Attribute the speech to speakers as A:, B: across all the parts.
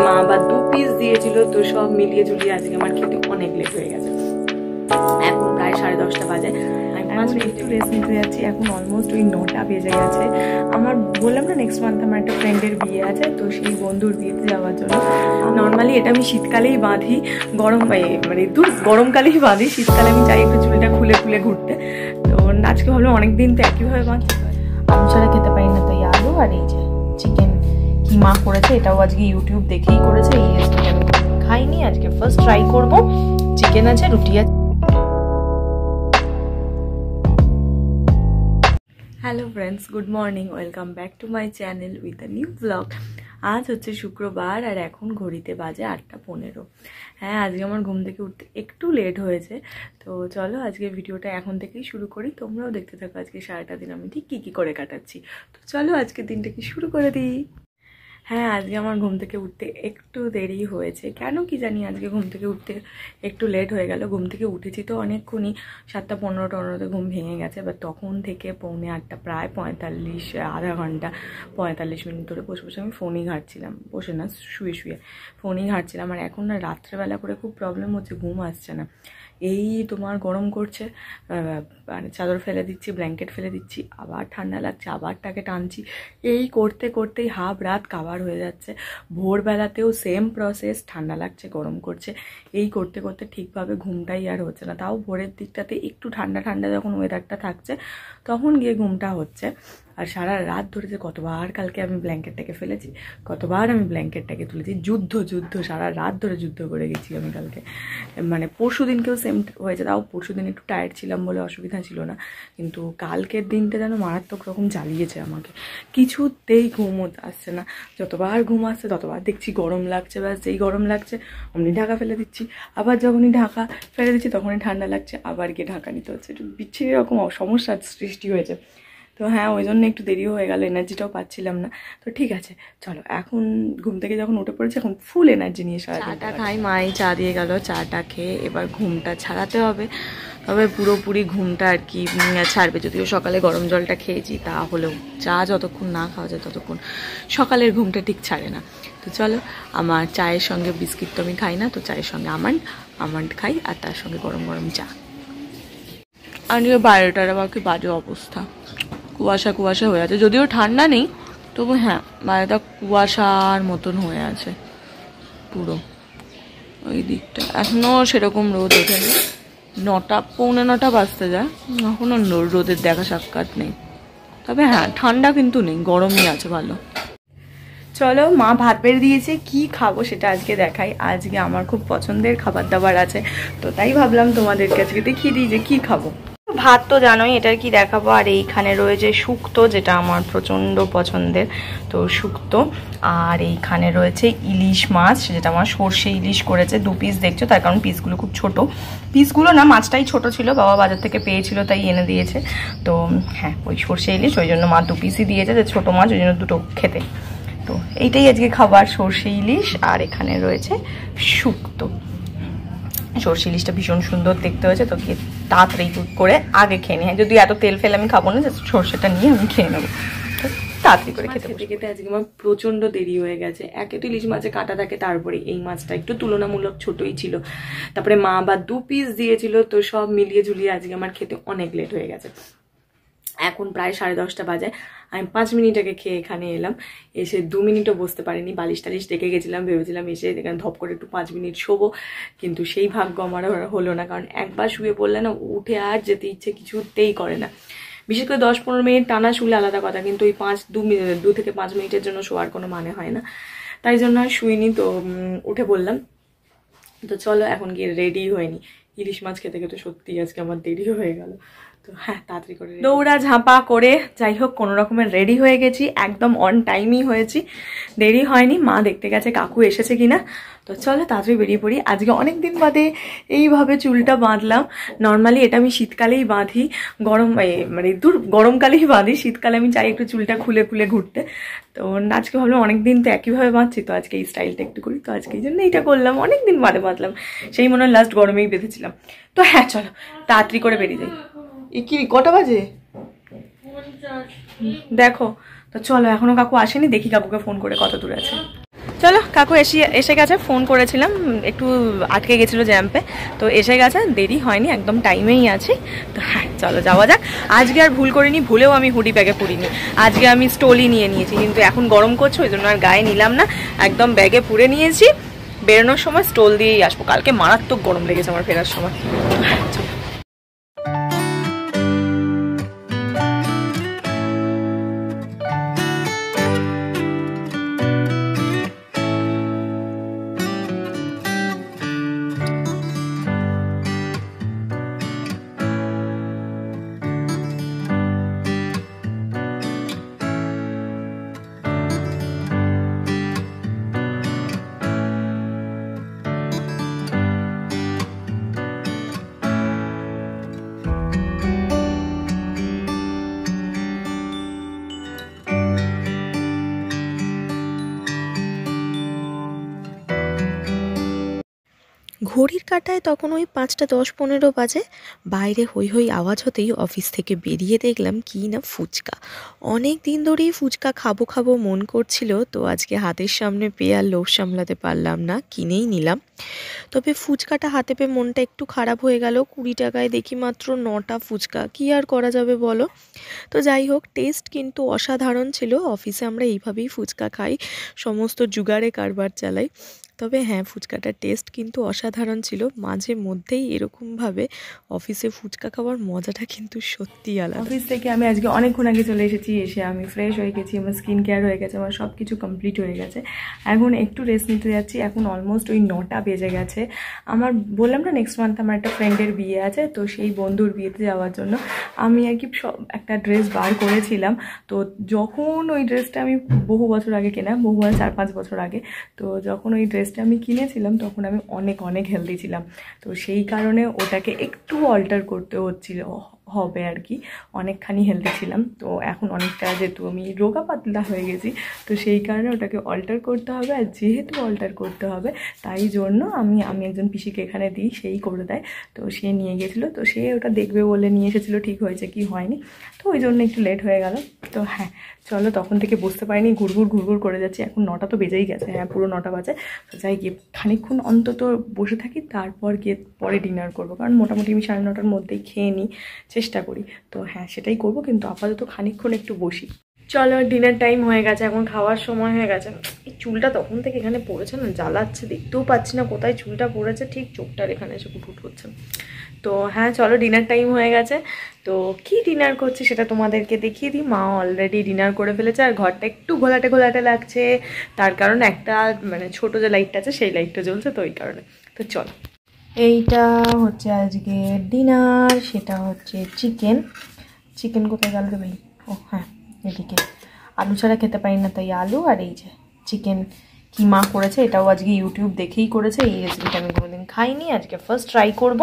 A: মা আবার 2 পিস দিয়েছিল, তো সব মিলিয়ে ঝুলিয়ে আজকে আমার খেতে অনেক লেট হয়ে গেছে। এখন প্রায় 10:30 বাজে। আমি একটু রেস্ট নিতে যাচ্ছি। এখন অলমোস্ট ওই 9টা বেজে গেছে। আমার বললাম না নেক্সট মান্থ আমার একটা ফ্রেন্ডের বিয়ে আছে, তো সেই বন্ধুর বিয়েতে যাওয়ার জন্য। নর্মালি এটা আমি শীতকালেই বাঁধি, গরমকালেই বাঁধি। শীতকালে আমি চাই একটু চুলটা খুলে খুলে ঘুরতে। তো আজকে ভাবলাম অনেকদিন তো একইভাবে বাঁধতে পারি, আলু ছাড়া খেতে পারি না, তাই আলু আর এই যে চিকেন কি মা করেছে, এটাও আজকে ইউটিউব দেখেই করেছে। এই রেসিপি আমি খাইনি, আজকে ফার্স্ট ট্রাই করবো। চিকেন আছে, রুটি আছে। Hello friends, good morning, welcome back to my channel with a new blog. আজ হচ্ছে শুক্রবার আর এখন ঘড়িতে বাজে 8:15। হ্যাঁ, আজকে আমার ঘুম থেকে উঠতে একটু লেট হয়েছে। তো চলো আজকে ভিডিওটা এখন থেকেই শুরু করি, তোমরাও দেখতে থাকো আজকে সারাটা দিন আমি ঠিক কী করে কাটাচ্ছি। তো চলো আজকে দিনটাকে শুরু করে দিই। হ্যাঁ, আজকে আমার ঘুম থেকে উঠতে একটু দেরি হয়েছে, কেন কি জানি আজকে ঘুম থেকে উঠতে একটু লেট হয়ে গেল। ঘুম থেকে উঠেছি তো অনেকক্ষণই, 7:15-15 ঘুম ভেঙে গেছে। এবার তখন থেকে 7:45 প্রায় 45 আধা ঘন্টা 45 মিনিট ধরে বসে বসে আমি ফোনই ঘাঁটছিলাম। বসে না, শুয়ে শুয়ে ফোনই ঘাঁটছিলাম। আর এখন না রাত্রেবেলা করে খুব প্রবলেম হচ্ছে, ঘুম আসছে না। এই তোমার গরম করছে, মানে চাদর ফেলে দিচ্ছি, ব্ল্যাঙ্কেট ফেলে দিচ্ছি, আবার ঠান্ডা লাগছে, আবার তাকে টানছি। এই করতে করতেই হাফ রাত কাভার হয়ে যাচ্ছে। ভোরবেলাতেও সেম প্রসেস, ঠান্ডা লাগছে, গরম করছে। এই করতে করতে ঠিকভাবে ঘুমটাই আর হচ্ছে না। তাও ভোরের দিকটাতে একটু ঠান্ডা ঠান্ডা যখন ওয়েদারটা থাকছে তখন গিয়ে ঘুমটা হচ্ছে। আর সারা রাত ধরে যে কতবার কালকে আমি ব্ল্যাঙ্কেটটাকে ফেলেছি, কতবার আমি ব্ল্যাঙ্কেটটাকে তুলেছি, যুদ্ধ সারা রাত ধরে যুদ্ধ করে গেছি আমি কালকে। মানে পরশু দিনকেও সেম হয়েছে, তাও পরশু দিন একটু টায়ার্ড ছিলাম বলে অসুবিধা ছিল না, কিন্তু কালকের দিনটা যেন মারাত্মক রকম জ্বালিয়েছে আমাকে। কিছুতেই ঘুম আসছে না, যতবার ঘুম আসছে ততবার দেখছি গরম লাগছে। ব্যাস যেই গরম লাগছে অমনি ঢাকা ফেলে দিচ্ছি, আবার যখনই ঢাকা ফেলে দিচ্ছি তখনই ঠান্ডা লাগছে, আবার গিয়ে ঢাকা নিতে হচ্ছে। একটু বিচ্ছিরি রকম সমস্যার সৃষ্টি হয়েছে। তো হ্যাঁ, ওই জন্য একটু দেরিও হয়ে গেল, এনার্জিটাও পাচ্ছিলাম না। তো ঠিক আছে, চলো এখন ঘুম থেকে যখন উঠে পড়েছি এখন ফুল এনার্জি নিয়ে চাটা খাই। মাই চা দিয়ে গেল, চাটা খেয়ে এবার ঘুমটা ছাড়াতে হবে। তবে পুরোপুরি ঘুমটা আর কি ছাড়বে, যদিও সকালে গরম জলটা খেয়েছি, তা হলেও চা যতক্ষণ না খাওয়া যায় ততক্ষণ সকালের ঘুমটা ঠিক ছাড়ে না। তো চলো, আমার চায়ের সঙ্গে বিস্কিট তো আমি খাই না, তো চায়ের সঙ্গে আমন্ড খাই, আর তার সঙ্গে গরম গরম চা। আর বাইরেটার আবার কি বাজে অবস্থা, কুয়াশা হয়ে আছে, যদিও ঠান্ডা নেই তবু হ্যাঁ বাইরেটা কুয়াশার মতন হয়ে আছে পুরো। ওই দিকটা এখনও সেরকম রোদ ওঠেনি, 9টা পৌনে 9টা বাজতে যায়, এখনও রোদের দেখা সাক্ষাৎ নেই। তবে হ্যাঁ ঠান্ডা কিন্তু নেই, গরমই আছে ভালো। চলো, মা ভাত বেড়ে দিয়েছে, কি খাবো সেটা আজকে দেখাই। আজকে আমার খুব পছন্দের খাবার দাবার আছে, তো তাই ভাবলাম তোমাদেরকে আজকে দেখিয়ে দিই যে কি খাবো। ভাত তো জানোই, এটার কি দেখাবো। আর এইখানে রয়েছে শুক্তো, যেটা আমার প্রচণ্ড পছন্দের, তো শুক্তো। আর এইখানে রয়েছে ইলিশ মাছ, যেটা আমার সর্ষে ইলিশ করেছে। 2 পিস দেখছো, তার কারণ পিসগুলো খুব ছোট। পিসগুলো না, মাছটাই ছোট ছিল, বাবা বাজার থেকে পেয়েছিল তাই এনে দিয়েছে। তো হ্যাঁ, ওই সর্ষে ইলিশ, ওই জন্য মা 2 পিসই দিয়েছে, যে ছোটো মাছ ওই জন্য 2টো খেতে। তো এইটাই আজকে খাবার, সর্ষে ইলিশ। আর এখানে রয়েছে শুক্তো। সর্ষে ইলিশটা ভীষণ সুন্দর দেখতে হয়েছে, তো গিয়ে তাড়াতাড়ি করে আগে খেয়ে নিই। যদি এত তেল ফেলে আমি খাবো না, সর্ষেটা নিয়ে আমি খেয়ে নেবো। তো তাড়াতাড়ি করে খেতে আজকে আমার প্রচণ্ড দেরি হয়ে গেছে। একে তো ইলিশ মাছে কাটা থাকে, তারপরে এই মাছটা একটু তুলনামূলক ছোটই ছিল, তারপরে মা আবার 2 পিস দিয়েছিল, তো সব মিলিয়ে ঝুলিয়ে আজকে আমার খেতে অনেক লেট হয়ে গেছে। এখন প্রায় 10:30 বাজে। আমি 5 মিনিট আগে খেয়ে এখানে এলাম, এসে 2 মিনিটও বসতে পারিনি, বালিশ টালিশ ডেকে গেছিলাম, ভেবেছিলাম এসে এখানে ধপ করে একটু 5 মিনিট শোবো, কিন্তু সেই ভাগ্য আমার হলো না। কারণ একবার শুয়ে পড়লে না উঠে আর যেতে ইচ্ছে কিছুতেই করে না। বিশেষ করে 10-15 মিনিট টানা শুলে আলাদা কথা, কিন্তু ওই 2 থেকে 5 মিনিটের জন্য শোয়ার কোনো মানে হয় না, তাই জন্য আর শুইনি। তো উঠে পড়লাম। তো চলো এখন গিয়ে রেডি হয়নি, ইলিশ মাছ খেতে খেতে সত্যি আজকে আমার দেরি হয়ে গেল। তো হ্যাঁ, তাড়াতাড়ি করে দৌড়া ঝাঁপা করে যাই হোক কোনো রকমের রেডি হয়ে গেছি, একদম অন টাইমই হয়েছি, দেরি হয়নি। মা দেখতে গেছে কাকু এসেছে কিনা। তো চলো তাড়াতাড়ি বেরিয়ে পড়ি। আজকে অনেক দিন বাদে এইভাবে চুলটা বাঁধলাম। নর্মালি এটা আমি শীতকালেই বাঁধি, গরমকালেই বাঁধি। শীতকালে আমি চাই একটু চুলটা খুলে খুলে ঘুরতে। তো আজকে ভাবলাম অনেকদিন তো একইভাবে বাঁধছি, তো আজকে এই স্টাইলটা একটু করি, তো আজকে এই জন্য এইটা করলাম। অনেকদিন বাদে বাঁধলাম, সেই মনে হয় লাস্ট গরমেই বেঁধেছিলাম। তো হ্যাঁ চলো তাড়াতাড়ি করে বেরিয়ে যাই। কি কটা বাজে দেখো। তো চলো, এখনো কাকু আসেনি, দেখি কাকুকে ফোন করে কত দূর আছে। চলো কাকু এসে গেছে, ফোন করেছিলাম, একটু আটকে গেছিলো জ্যাম্পে, তো এসে গেছে, দেরি হয়নি, একদম টাইমেই আছি। তো হ্যাঁ চলো যাওয়া যাক। আজকে আর ভুল করিনি, ভুলেও আমি হুডি ব্যাগে পুরিনি, আজকে আমি স্টোলই নিয়ে নিয়েছি, কিন্তু এখন গরম করছে ওই জন্য আর গায়ে নিলাম না, একদম ব্যাগে পুরে নিয়েছি। বেরোনোর সময় স্টোল দিয়েই আসবো, কালকে মারাত্মক গরম লেগেছে আমার ফেরার সময়। চলো। ঘড়ির কাঁটায় তখন ওই 5:10-15 বাজে। বাইরে হই হই আওয়াজ হতেই অফিস থেকে বেরিয়ে দেখলাম কি না ফুচকা। অনেক দিন ধরেই ফুচকা খাবো খাবো মন করছিল, তো আজকে হাতের সামনে পেয়ে আর লোভ সামলাতে পারলাম না, কিনেই নিলাম। তবে ফুচকাটা হাতে পেয়ে মনটা একটু খারাপ হয়ে গেল। 20 টাকায় দেখি মাত্র 9টা ফুচকা, কি আর করা যাবে বলো। তো যাই হোক, টেস্ট কিন্তু অসাধারণ ছিল। অফিসে আমরা এইভাবেই ফুচকা খাই, সমস্ত জুগাড়ে কারবার চালাই। তবে হ্যাঁ, ফুচকাটার টেস্ট কিন্তু অসাধারণ ছিল। মাঝে মধ্যেই এরকমভাবে অফিসে ফুচকা খাওয়ার মজাটা কিন্তু সত্যিই আলাদা। অফিস থেকে আমি আজকে অনেকক্ষণ আগে চলে এসেছি, এসে আমি ফ্রেশ হয়ে গেছি, আমার স্কিন কেয়ার হয়ে গেছে, আমার সব কিছু কমপ্লিট হয়ে গেছে। এখন একটু রেস্ট নিতে যাচ্ছি। এখন অলমোস্ট ওই 9টা বেজে গেছে। আমার বললাম না নেক্সট মান্থ আমার একটা ফ্রেন্ডের বিয়ে আছে, তো সেই বন্ধুর বিয়েতে যাওয়ার জন্য আমি আর কি একটা ড্রেস বার করেছিলাম। তো যখন ওই ড্রেসটা আমি বহু বছর আগে কেনা, বহু 4-5 বছর আগে, তো যখন ওই ড্রেসটা আমি কিনেছিলাম তখন আমি অনেক অনেক হেলদি ছিলাম। তো সেই কারণে ওটাকে একটু অল্টার করতে হচ্ছিল, হবে আর কি, অনেকখানি হেলদি ছিলাম। তো এখন অনেকটা যেহেতু আমি রোগা পাতলা হয়ে গেছি, তো সেই কারণে ওটাকে অল্টার করতে হবে। আর যেহেতু অল্টার করতে হবে তাই জন্য আমি একজন পিসিকে এখানে দিই, সেই করে দেয়। তো সে নিয়ে গেছিলো, তো সে ওটা দেখবে বলে নিয়ে এসেছিলো, ঠিক হয়েছে কি হয়নি, তো ওই জন্য একটু লেট হয়ে গেল। তো হ্যাঁ চলো, তখন থেকে বুঝতে পারিনি, ঘুরঘুর করে যাচ্ছি। এখন 9টা তো বেজেই গেছে, হ্যাঁ পুরো 9টা বাজে। তো যাই গিয়ে খানিকক্ষণ অন্তত বসে থাকি, তারপর গিয়ে পরে ডিনার করবো, কারণ মোটামুটি আমি 9:30টার মধ্যেই খেয়ে নিই, চেষ্টা করি। তো হ্যাঁ সেটাই করবো, কিন্তু আপাতত খানিকক্ষণ একটু বসি। চলো, ডিনার টাইম হয়ে গেছে, এখন খাওয়ার সময় হয়ে গেছে। এই চুলটা তখন থেকে এখানে পড়েছে না, জ্বালাচ্ছে, দেখতেও পাচ্ছি না কোথায় চুলটা পড়েছে, ঠিক চোখটার এখানে এসে কুটকুট করছে। তো হ্যাঁ চলো, ডিনার টাইম হয়ে গেছে। তো কি ডিনার করছি সেটা তোমাদেরকে দেখিয়ে দিই। মা অলরেডি ডিনার করে ফেলেছে, আর ঘরটা একটু ঘোলাটে ঘোলাটে লাগছে, তার কারণ একটা মানে ছোট যে লাইটটা আছে সেই লাইটটা জ্বলছে, তো ওই কারণে। তো চলো, এইটা হচ্ছে আজকে ডিনার, সেটা হচ্ছে চিকেন কোথায় গেল রে ভাই, ও হ্যাঁ এদিকে। আলু ছাড়া খেতে পারি না, তাই আলু, আর এই যে চিকেন কি মা করেছে, এটাও আজকে ইউটিউব দেখেই করেছে। এই রেসিপিটা আমি কোনোদিন খাইনি, আজকে ফার্স্ট ট্রাই করব।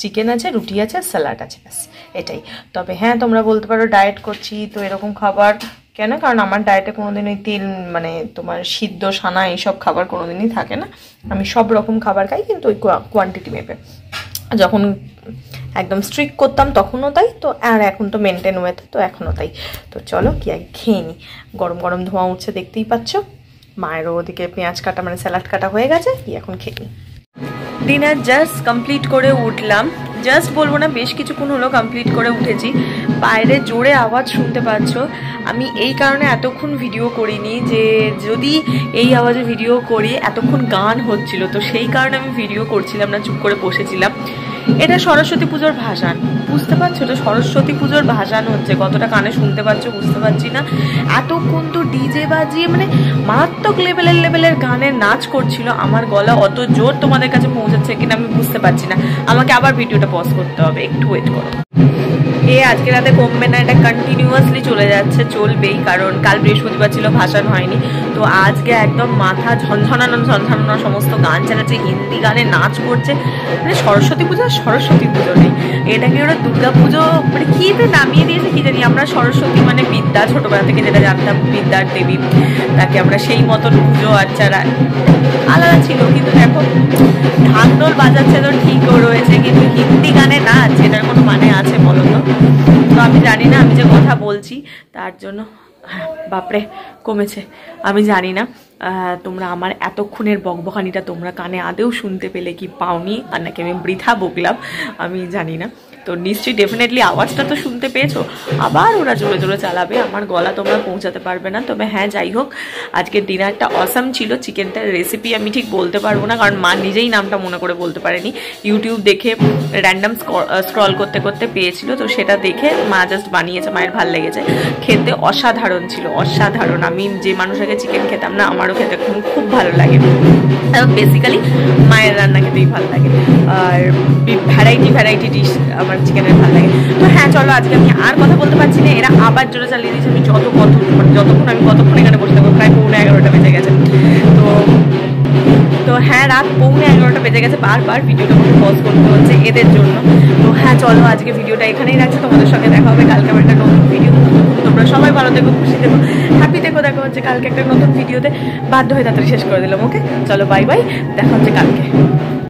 A: চিকেন আছে, রুটি আছে, স্যালাড আছে, ব্যাস এটাই। তবে হ্যাঁ, তোমরা বলতে পারো ডায়েট করছি তো এরকম খাবার কেন, কারণ আমার ডায়েটে কোনোদিন ওই তেল মানে তোমার সিদ্ধ সানা এইসব খাবার কোনোদিনই থাকে না। আমি সব রকম খাবার খাই, কিন্তু ওই কোয়ান্টিটি মেপে। যখন একদম স্ট্রিক্ট করতাম তখনও তাই, তো আর এখন তো মেনটেন ওয়েতে, তো এখনও তাই। তো চলো কি আগে খেয়ে নিই। গরম গরম ধোঁয়া উঠছে, দেখতেই পাচ্ছ। মায়েরও ওদিকে পেঁয়াজ কাটা মানে স্যালাড কাটা হয়ে গেছে, কি এখন খেয়ে নিই। ডিনার জাস্ট কমপ্লিট করে উঠলাম, জাস্ট বলবো না, বেশ কিছুক্ষণ হলো কমপ্লিট করে উঠেছি। বাইরে জোরে আওয়াজ শুনতে পাচ্ছ। আমি এই কারণে এতক্ষণ ভিডিও করিনি, যে যদি এই আওয়াজে ভিডিও করি, এতক্ষণ গান হচ্ছিল, তো সেই কারণে আমি ভিডিও করছিলাম না, চুপ করে বসেছিলাম। এটা সরস্বতী পুজোর ভাসান, বুঝতে পারছো তো, সরস্বতী পুজোর ভাসান হচ্ছে, কতটা কানে শুনতে পাচ্ছ বুঝতে পারছি না। এতক্ষণ তো ডিজে বাজিয়ে মানে মারাত্মক লেভেলের গানের নাচ করছিল। আমার গলা অত জোর তোমাদের কাছে পৌঁছাচ্ছে কিনা আমি বুঝতে পারছি না, আমাকে আবার ভিডিওটা পজ করতে হবে, একটু ওয়েট করো। আজকে রাতে কমবে না, এটা কন্টিনিউয়াসলি চলে যাচ্ছে, চলবেই, কারণ কাল বৃহস্পতিবার ছিল, ভাসান হয়নি। তো আজকে একদম মাথা ঝনঝনানো সমস্ত গান চালাচ্ছে, হিন্দি গানে নাচ করছে। মানে সরস্বতী পুজো নেই, এটাকে ওরা দুর্গা পুজো মানে কিতে নামিয়ে দিয়েছে কি জানি। আমরা সরস্বতী মানে বিদ্যা, ছোটবেলা থেকে যেটা জানতাম বিদ্যার দেবী, তাকে আমরা সেই মতন পুজো আর্চারা আলাদা ছিল। কিন্তু দেখো ঢাকঢোল বাজাচ্ছে তো ঠিকও রয়েছে, কিন্তু হিন্দি গানে নাচ, এটার কোনো মানে আছে বলো তো? তো আমি জানি না, আমি যে কথা বলছি তার জন্য বাপরে কমেছে। আমি জানি না তোমরা আমার এতক্ষণের বকবকানিটা তোমরা কানে আদেও শুনতে পেলে কি পাওনি, আর নাকি আমি বৃথা বকলাম আমি জানি না। তো নিশ্চয়ই ডেফিনেটলি আওয়াজটা তো শুনতে পেয়েছো। আবার ওরা জোরে জোরে চালাবে, আমার গলা তোমরা পৌঁছাতে পারবে না। তবে হ্যাঁ, যাই হোক, আজকের ডিনারটা অসাম ছিল। চিকেনটার রেসিপি আমি ঠিক বলতে পারবো না, কারণ মা নিজেই নামটা মনে করে বলতে পারেনি। ইউটিউব দেখে র্যান্ডাম স্ক্রল করতে করতে পেয়েছিল, তো সেটা দেখে মা জাস্ট বানিয়েছে, মায়ের ভাল লেগেছে। খেতে অসাধারণ ছিল, অসাধারণ। আমি যে মানুষকে চিকেন খেতাম না, আমারও খেতে খুব ভালো লাগে। বেসিক্যালি মায়ের রান্না খেতেই ভালো লাগে, আর ভ্যারাইটি ডিশ আমার চিকেনের ভালো লাগে। তো হ্যাঁ চলো, আজকে আমি আর কথা বলতে পারছি না, এরা আবার জোরে চালিয়ে দিয়েছে। আমি যতক্ষণ আমি কতক্ষণ এখানে বসে থাকবো, প্রায় 11:45 বেজে গেছে। তো হ্যাঁ, রাত 11:45 বেজে গেছে, বারবার ভিডিওটা মধ্যে পজ করতে হচ্ছে এদের জন্য। তো হ্যাঁ চলো, আজকে ভিডিওটা এখানেই রাখছি। তোমাদের সঙ্গে দেখা হবে কালকে আমার একটা নতুন ভিডিও। তোমরা সবাই ভালো থেকো, খুশি থেকো, হ্যাপি থেকো। দেখা হচ্ছে কালকে একটা নতুন ভিডিওতে। বাধ্য হয়ে তাড়াতাড়ি শেষ করে দিলাম। ওকে চলো, বাই বাই, দেখা হচ্ছে কালকে।